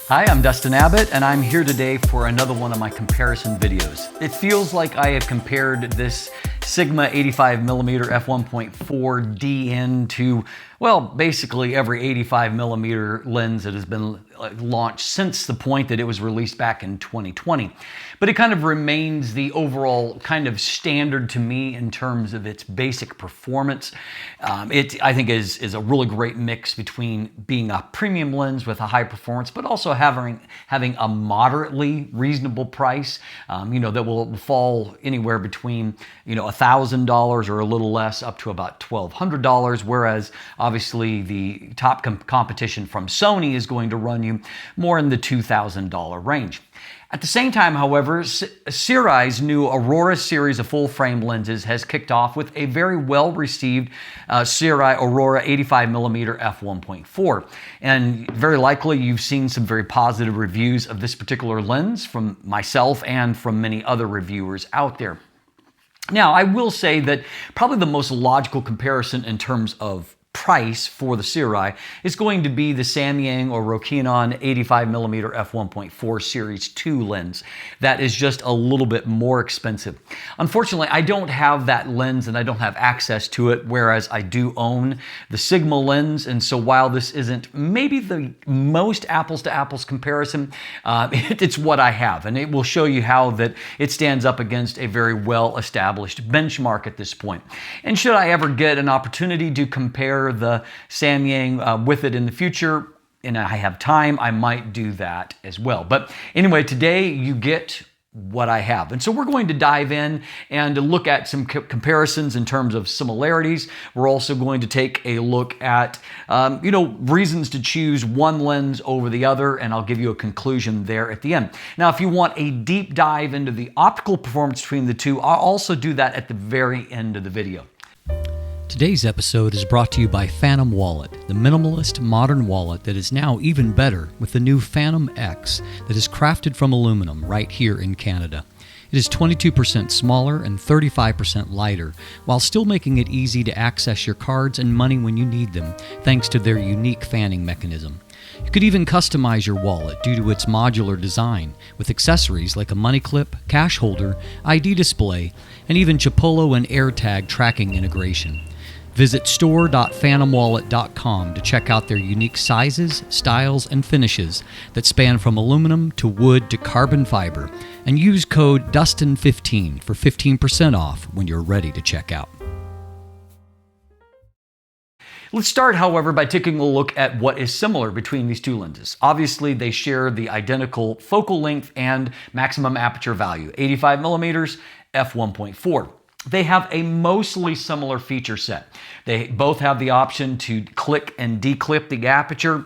Hi, I'm Dustin Abbott, and I'm here today for another one of my comparison videos. It feels like I have compared this Sigma 85mm f1.4 DN to, well, basically every 85mm lens that has been launched since the point that it was released back in 2020. But it kind of remains the overall kind of standard to me in terms of its basic performance. It, I think, is a really great mix between being a premium lens with a high performance, but also having a moderately reasonable price, that will fall anywhere between, $1,000 or a little less up to about $1,200, whereas obviously the top competition from Sony is going to run you more in the $2,000 range. At the same time, however, Siri's new Aurora series of full-frame lenses has kicked off with a very well-received Sirui Aurora 85mm f1.4. And very likely you've seen some very positive reviews of this particular lens from myself and from many other reviewers out there. Now, I will say that probably the most logical comparison in terms of price for the Sirui is going to be the Samyang or Rokinon 85mm f1.4 Series 2 lens. That is just a little bit more expensive. Unfortunately, I don't have that lens and I don't have access to it, whereas I do own the Sigma lens. And so while this isn't maybe the most apples to apples comparison, it's what I have. And it will show you how that it stands up against a very well-established benchmark at this point. And should I ever get an opportunity to compare the Samyang with it in the future, and I have time, I might do that as well. But anyway, today you get what I have. And so we're going to dive in and look at some comparisons in terms of similarities. We're also going to take a look at, reasons to choose one lens over the other, and I'll give you a conclusion there at the end. Now, if you want a deep dive into the optical performance between the two, I'll also do that at the very end of the video. Today's episode is brought to you by Fantom Wallet, the minimalist modern wallet that is now even better with the new Fantom X that is crafted from aluminum right here in Canada. It is 22% smaller and 35% lighter, while still making it easy to access your cards and money when you need them, thanks to their unique fanning mechanism. You could even customize your wallet due to its modular design, with accessories like a money clip, cash holder, ID display, and even Chipolo and AirTag tracking integration. Visit store.fantomwallet.com to check out their unique sizes, styles, and finishes that span from aluminum to wood to carbon fiber, and use code DUSTIN15 for 15% off when you're ready to check out. Let's start, however, by taking a look at what is similar between these two lenses. Obviously, they share the identical focal length and maximum aperture value, 85mm f1.4. They have a mostly similar feature set. They both have the option to click and declip the aperture.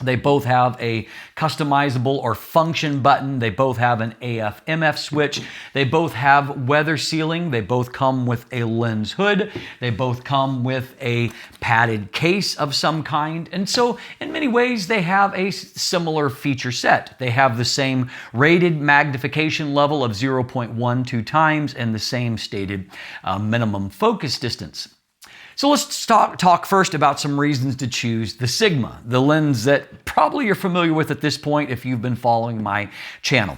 They both have a customizable or function button. They both have an AF/MF switch. They both have weather sealing. They both come with a lens hood. They both come with a padded case of some kind. And so in many ways, they have a similar feature set. They have the same rated magnification level of 0.12 times and the same stated minimum focus distance. So let's talk first about some reasons to choose the Sigma, the lens that probably you're familiar with at this point if you've been following my channel.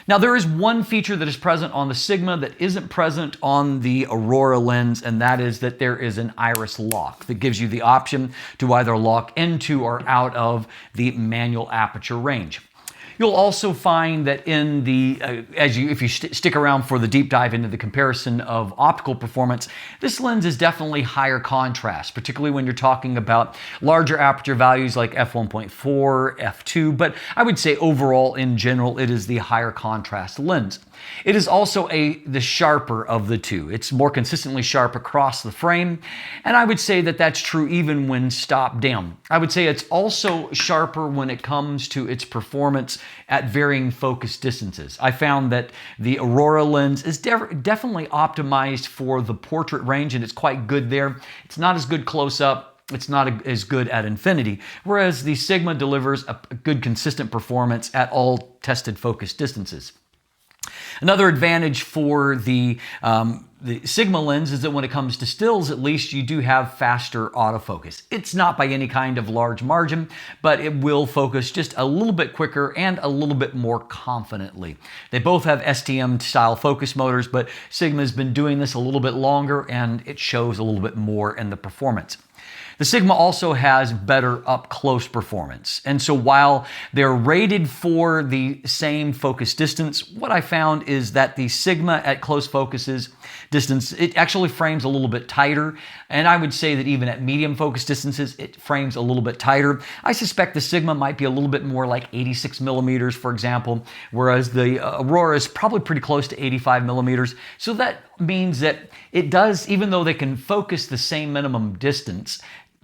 Now, there is one feature that is present on the Sigma that isn't present on the Aurora lens, and that is that there is an iris lock that gives you the option to either lock into or out of the manual aperture range. You'll also find that in the, if you stick around for the deep dive into the comparison of optical performance, this lens is definitely higher contrast, particularly when you're talking about larger aperture values like f1.4, f2, but I would say overall in general, it is the higher contrast lens. It is also the sharper of the two. It's more consistently sharp across the frame, and I would say that that's true even when stopped down. I would say it's also sharper when it comes to its performance at varying focus distances. I found that the Aurora lens is definitely optimized for the portrait range, and it's quite good there. It's not as good close up. It's not as good at infinity, whereas the Sigma delivers a good consistent performance at all tested focus distances. Another advantage for the the Sigma lens is that when it comes to stills, at least you do have faster autofocus. It's not by any kind of large margin, but it will focus just a little bit quicker and a little bit more confidently. They both have STM style focus motors, but Sigma's been doing this a little bit longer and it shows a little bit more in the performance. The Sigma also has better up-close performance. And so while they're rated for the same focus distance, what I found is that the Sigma at close focuses distance, it actually frames a little bit tighter. And I would say that even at medium focus distances, it frames a little bit tighter. I suspect the Sigma might be a little bit more like 86 millimeters, for example, whereas the Aurora is probably pretty close to 85 millimeters. So that means that it does, even though they can focus the same minimum distance,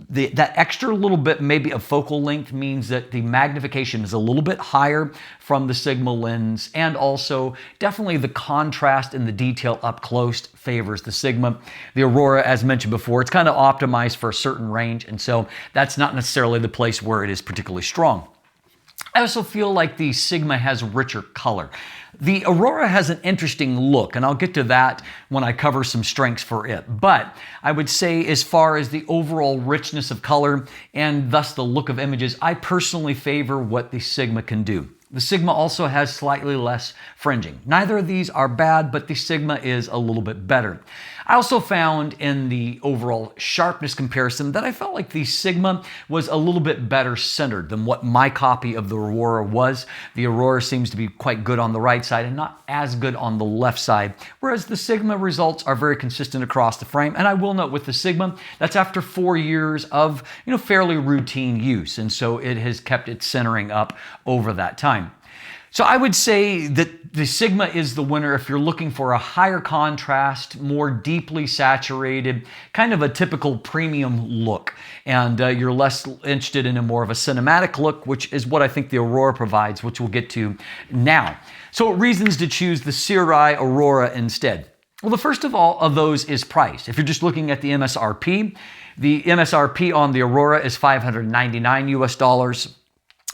that extra little bit maybe of focal length means that the magnification is a little bit higher from the Sigma lens, and also definitely the contrast and the detail up close favors the Sigma. The Aurora, as mentioned before, it's kind of optimized for a certain range, and so that's not necessarily the place where it is particularly strong. I also feel like the Sigma has richer color. The Aurora has an interesting look, and I'll get to that when I cover some strengths for it. But I would say as far as the overall richness of color and thus the look of images, I personally favor what the Sigma can do. The Sigma also has slightly less fringing. Neither of these are bad, but the Sigma is a little bit better. I also found in the overall sharpness comparison that I felt like the Sigma was a little bit better centered than what my copy of the Aurora was. The Aurora seems to be quite good on the right side and not as good on the left side, whereas the Sigma results are very consistent across the frame. And I will note with the Sigma, that's after 4 years of fairly routine use, and so it has kept its centering up over that time. So I would say that the Sigma is the winner if you're looking for a higher contrast, more deeply saturated, kind of a typical premium look. And you're less interested in a more of a cinematic look, which is what I think the Aurora provides, which we'll get to now. So reasons to choose the Sirui Aurora instead. Well, the first of all of those is price. If you're just looking at the MSRP on the Aurora is $599 US.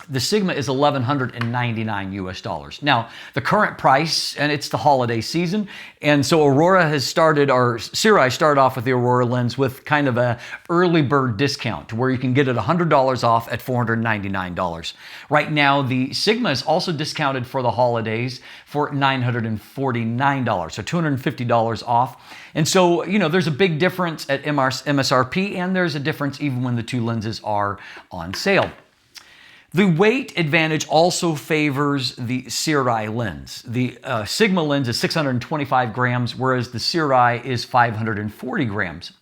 The Sigma is $1,199 US. Now, the current price, and it's the holiday season, and so Aurora has started, or Sirui started off with the Aurora lens with kind of a early bird discount where you can get it $100 off at $499. Right now, the Sigma is also discounted for the holidays for $949, so $250 off. And so, there's a big difference at MSRP, and there's a difference even when the two lenses are on sale. The weight advantage also favors the Sirui lens. The Sigma lens is 625 grams, whereas the Sirui is 540 grams.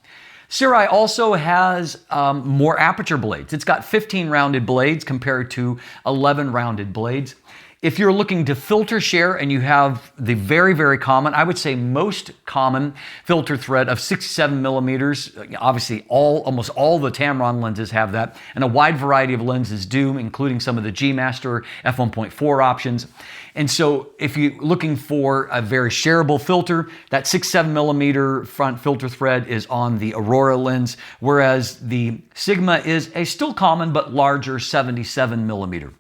Sirui also has more aperture blades. It's got 15 rounded blades compared to 11 rounded blades. If you're looking to filter share and you have the very, very common, I would say most common filter thread of 67 millimeters, obviously almost all the Tamron lenses have that, and a wide variety of lenses do, including some of the G Master F1.4 options. And so if you're looking for a very shareable filter, that 6-7 millimeter front filter thread is on the Aurora lens, whereas the Sigma is a still common but larger 77 millimeter.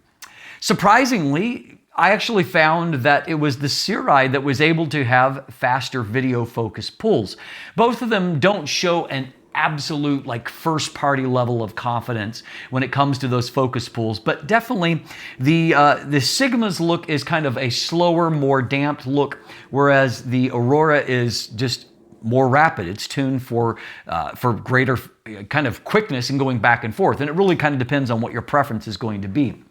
Surprisingly, I actually found that it was the Sirui that was able to have faster video focus pulls. Both of them don't show an absolute first party level of confidence when it comes to those focus pulls, but definitely the Sigma's look is kind of a slower, more damped look, whereas the Aurora is just more rapid. It's tuned for greater kind of quickness and going back and forth, and it really kind of depends on what your preference is going to be.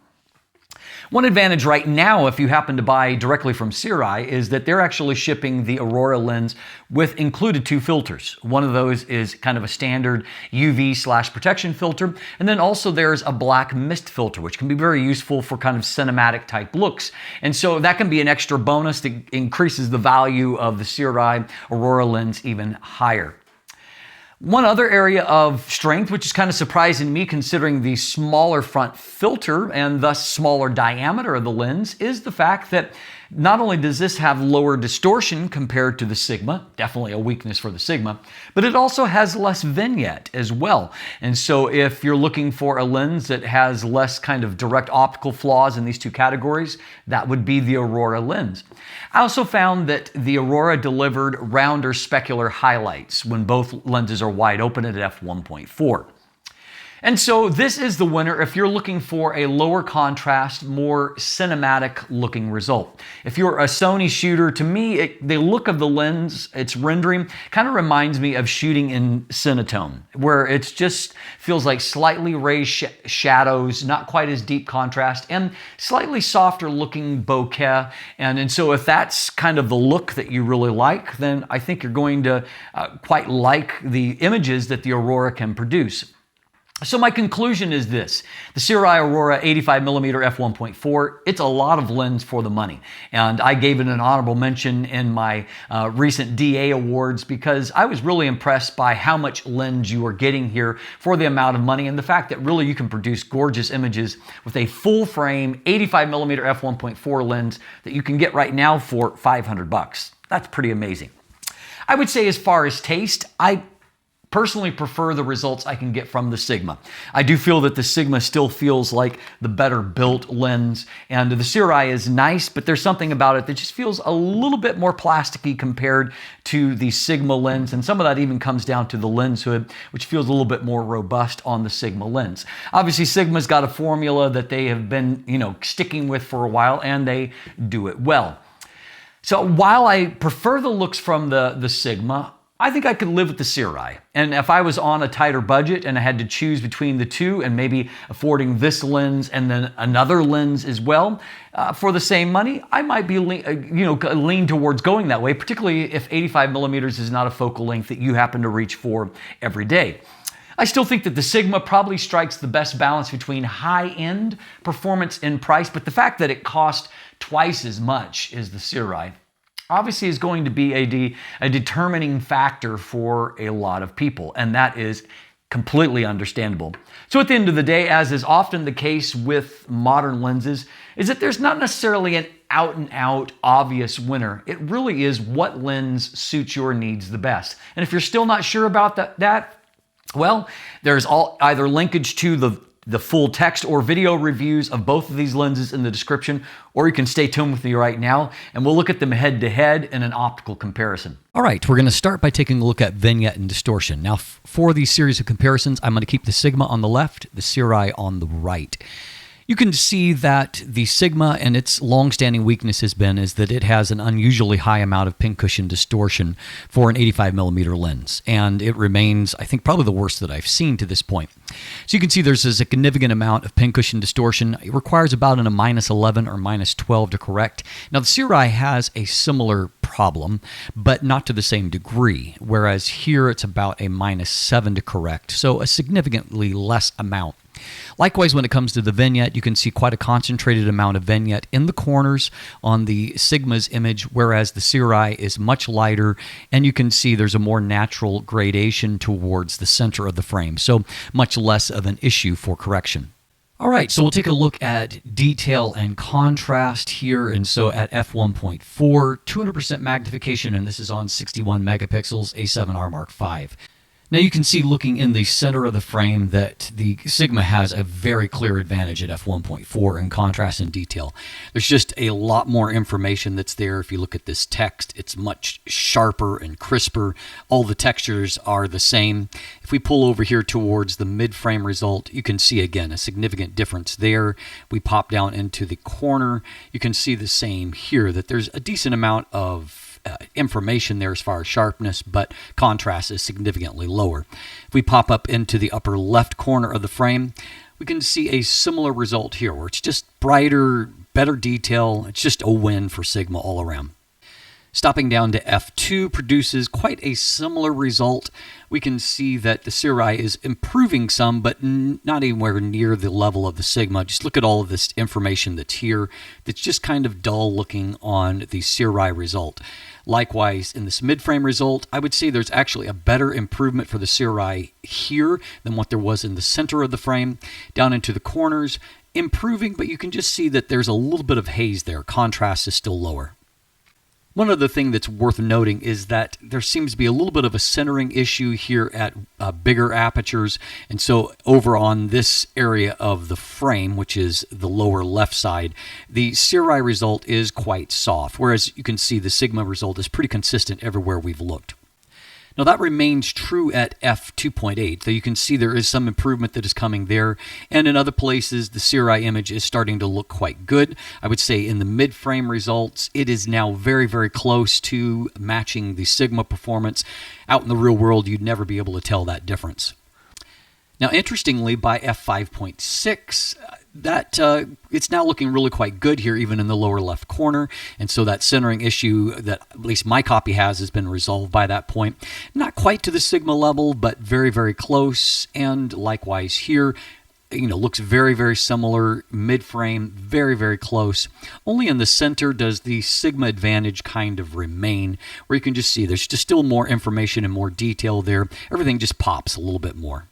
One advantage right now, if you happen to buy directly from Sirui, is that they're actually shipping the Aurora lens with included 2 filters. One of those is kind of a standard UV/protection filter, and then also there's a black mist filter, which can be very useful for kind of cinematic type looks. And so that can be an extra bonus that increases the value of the Sirui Aurora lens even higher. One other area of strength, which is kind of surprising to me considering the smaller front filter and thus smaller diameter of the lens, is the fact that Not only does this have lower distortion compared to the Sigma, definitely a weakness for the Sigma, but it also has less vignette as well. And so if you're looking for a lens that has less kind of direct optical flaws in these two categories, that would be the Aurora lens. I also found that the Aurora delivered rounder specular highlights when both lenses are wide open at f1.4. And so this is the winner if you're looking for a lower contrast, more cinematic looking result. If you're a Sony shooter, to me, the look of the lens, its rendering, kind of reminds me of shooting in Cinetone, where it just feels like slightly raised shadows, not quite as deep contrast, and slightly softer looking bokeh. And so if that's kind of the look that you really like, then I think you're going to quite like the images that the Aurora can produce. So my conclusion is this: the Sirui Aurora 85mm f1.4, it's a lot of lens for the money. And I gave it an honorable mention in my recent DA awards because I was really impressed by how much lens you are getting here for the amount of money, and the fact that really you can produce gorgeous images with a full frame 85mm f1.4 lens that you can get right now for $500. That's pretty amazing. I would say as far as taste, I personally prefer the results I can get from the Sigma. I do feel that the Sigma still feels like the better built lens, and the Sirui is nice, but there's something about it that just feels a little bit more plasticky compared to the Sigma lens, and some of that even comes down to the lens hood, which feels a little bit more robust on the Sigma lens. Obviously, Sigma's got a formula that they have been, sticking with for a while, and they do it well. So while I prefer the looks from the Sigma, I think I could live with the Sirui. And if I was on a tighter budget and I had to choose between the two and maybe affording this lens and then another lens as well for the same money, I might be lean towards going that way, particularly if 85mm is not a focal length that you happen to reach for every day. I still think that the Sigma probably strikes the best balance between high-end performance and price, but the fact that it cost twice as much as the Sirui obviously is going to be a determining factor for a lot of people, and that is completely understandable. So at the end of the day, as is often the case with modern lenses, is that there's not necessarily an out-and-out obvious winner. It really is what lens suits your needs the best. And if you're still not sure about that, well, there's either linkage to the full text or video reviews of both of these lenses in the description, or you can stay tuned with me right now and we'll look at them head to head in an optical comparison. All right, we're going to start by taking a look at vignette and distortion. Now, for these series of comparisons, I'm going to keep the Sigma on the left, the Sirui on the right. You can see that the Sigma and its long-standing weakness is that it has an unusually high amount of pincushion distortion for an 85mm lens, and it remains, I think, probably the worst that I've seen to this point. So you can see there's a significant amount of pincushion distortion. It requires about a -11 or -12 to correct. Now the Sirui has a similar problem, but not to the same degree, whereas here it's about a -7 to correct, so a significantly less amount. Likewise, when it comes to the vignette, you can see quite a concentrated amount of vignette in the corners on the Sigma's image, whereas the Sirui is much lighter, and you can see there's a more natural gradation towards the center of the frame, so much less of an issue for correction. All right, so we'll take a look at detail and contrast here. And so at f1.4, 200% magnification, and this is on 61 megapixels, A7R Mark V. Now you can see looking in the center of the frame that the Sigma has a very clear advantage at f1.4 in contrast and detail. There's just a lot more information that's there. If you look at this text, it's much sharper and crisper. All the textures are the same. If we pull over here towards the mid-frame result, you can see again a significant difference there. We pop down into the corner, you can see the same here, that there's a decent amount of information there as far as sharpness, but contrast is significantly lower. If we pop up into the upper left corner of the frame, we can see a similar result here, where it's just brighter, better detail. It's just a win for Sigma all around. Stopping down to F2 produces quite a similar result. We can see that the Sirui is improving some, but not anywhere near the level of the Sigma. Just look at all of this information that's here. That's just kind of dull looking on the Sirui result. Likewise, in this mid-frame result, I would say there's actually a better improvement for the Sirui here than what there was in the center of the frame. Down into the corners, improving, but you can just see that there's a little bit of haze there. Contrast is still lower. One other thing that's worth noting is that there seems to be a little bit of a centering issue here at bigger apertures. And so over on this area of the frame, which is the lower left side, the Sirui result is quite soft, whereas you can see the Sigma result is pretty consistent everywhere we've looked. Now that remains true at f2.8, though you can see there is some improvement that is coming there, and in other places the Sirui image is starting to look quite good. I would say in the mid-frame results it is now very, very close to matching the Sigma performance. Out in the real world you'd never be able to tell that difference. Now interestingly, by f5.6, it's now looking really quite good here, even in the lower left corner. And so that centering issue that at least my copy has been resolved by that point. Not quite to the Sigma level, but very, very close. And likewise here, looks very, very similar. Mid-frame, very, very close. Only in the center does the Sigma advantage kind of remain, where you can just see there's just still more information and more detail there. Everything just pops a little bit more.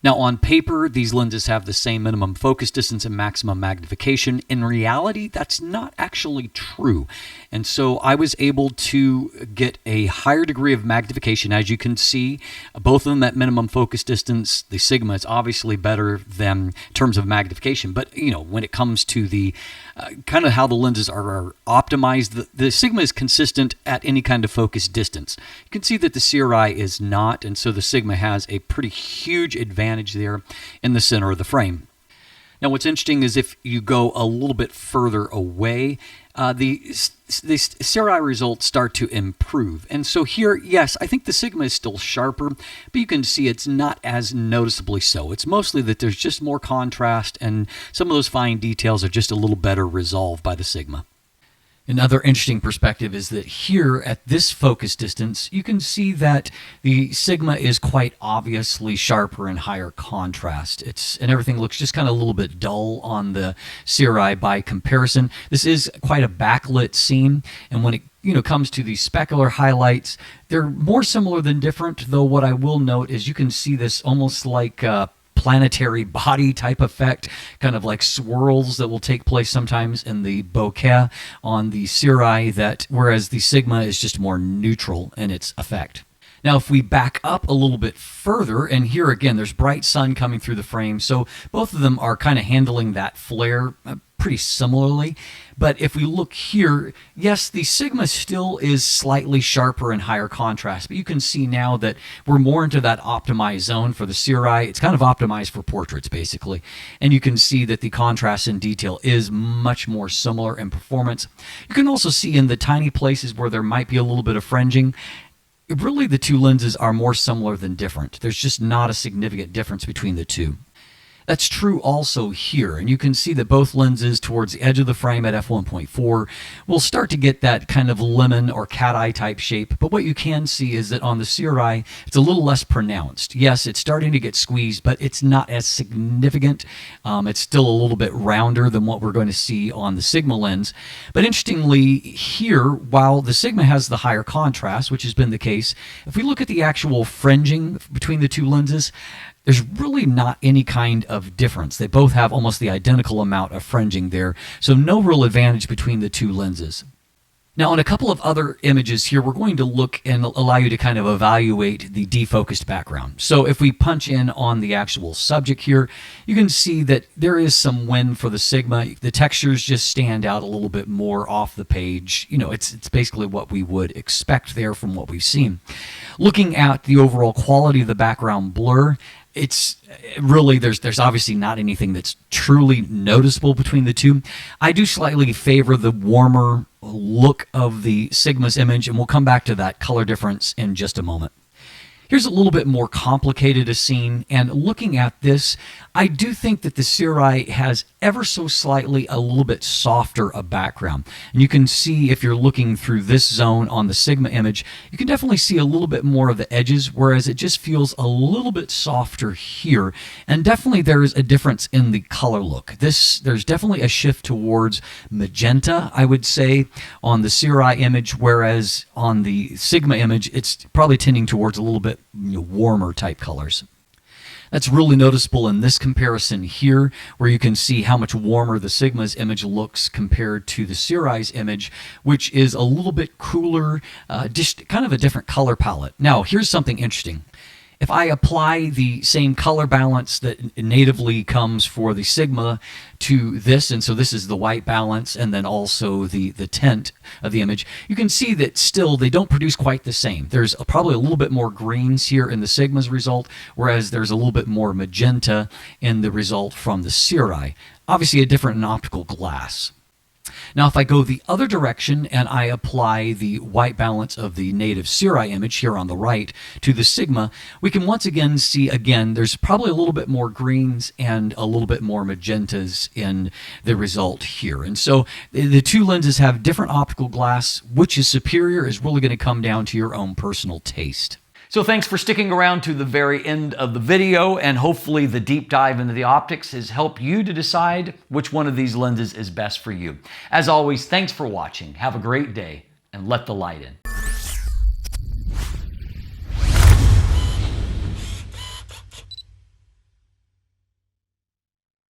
Now on paper, these lenses have the same minimum focus distance and maximum magnification. In reality, that's not actually true. And so I was able to get a higher degree of magnification. As you can see, both of them at minimum focus distance. The Sigma is obviously better than in terms of magnification. But, when it comes to the kind of how the lenses are optimized, the Sigma is consistent at any kind of focus distance. You can see that the Sirui is not, and so the Sigma has a pretty huge advantage there in the center of the frame. Now what's interesting is if you go a little bit further away, the Sirui results start to improve. And so here, yes, I think the Sigma is still sharper, but you can see it's not as noticeably so. It's mostly that there's just more contrast and some of those fine details are just a little better resolved by the Sigma. Another interesting perspective is that here at this focus distance, you can see that the Sigma is quite obviously sharper and higher contrast. And everything looks just kind of a little bit dull on the Sirui by comparison. This is quite a backlit scene, and when it comes to the specular highlights, they're more similar than different, though what I will note is you can see this almost like planetary body type effect, kind of like swirls that will take place sometimes in the bokeh on the Sirui, whereas the Sigma is just more neutral in its effect. Now, if we back up a little bit further, and here again, there's bright sun coming through the frame, so both of them are kind of handling that flare pretty similarly. But if we look here, yes, the Sigma still is slightly sharper and higher contrast, but you can see now that we're more into that optimized zone for the Sirui. It's kind of optimized for portraits, basically. And you can see that the contrast and detail is much more similar in performance. You can also see in the tiny places where there might be a little bit of fringing, really the two lenses are more similar than different. There's just not a significant difference between the two. That's true also here, and you can see that both lenses towards the edge of the frame at f1.4 will start to get that kind of lemon or cat eye type shape, but what you can see is that on the Sirui, it's a little less pronounced. Yes, it's starting to get squeezed, but it's not as significant. It's still a little bit rounder than what we're going to see on the Sigma lens. But interestingly here, while the Sigma has the higher contrast, which has been the case, if we look at the actual fringing between the two lenses, there's really not any kind of difference. They both have almost the identical amount of fringing there, so no real advantage between the two lenses. Now, in a couple of other images here, we're going to look and allow you to kind of evaluate the defocused background. So if we punch in on the actual subject here, you can see that there is some wind for the Sigma. The textures just stand out a little bit more off the page. It's basically what we would expect there from what we've seen. Looking at the overall quality of the background blur, it's really, there's obviously not anything that's truly noticeable between the two. I do slightly favor the warmer look of the Sigma's image, and we'll come back to that color difference in just a moment. Here's a little bit more complicated a scene, and looking at this, I do think that the Sirui has ever so slightly a little bit softer a background. And you can see if you're looking through this zone on the Sigma image, you can definitely see a little bit more of the edges, whereas it just feels a little bit softer here. And definitely there's a difference in the color look. There's definitely a shift towards magenta, I would say, on the Sirui image, whereas on the Sigma image, it's probably tending towards a little bit warmer type colors. That's really noticeable in this comparison here, where you can see how much warmer the Sigma's image looks compared to the Sirui's image, which is a little bit cooler, just kind of a different color palette. Now, here's something interesting. If I apply the same color balance that natively comes for the Sigma to this, and so this is the white balance and then also the tint of the image, you can see that still they don't produce quite the same. There's probably a little bit more greens here in the Sigma's result, whereas there's a little bit more magenta in the result from the Sirui. Obviously a different in optical glass. Now, if I go the other direction and I apply the white balance of the native Sirui image here on the right to the Sigma, we can once again see, there's probably a little bit more greens and a little bit more magentas in the result here. And so the two lenses have different optical glass. Which is superior is really going to come down to your own personal taste. So thanks for sticking around to the very end of the video, and hopefully the deep dive into the optics has helped you to decide which one of these lenses is best for you. As always, thanks for watching. Have a great day, and let the light in.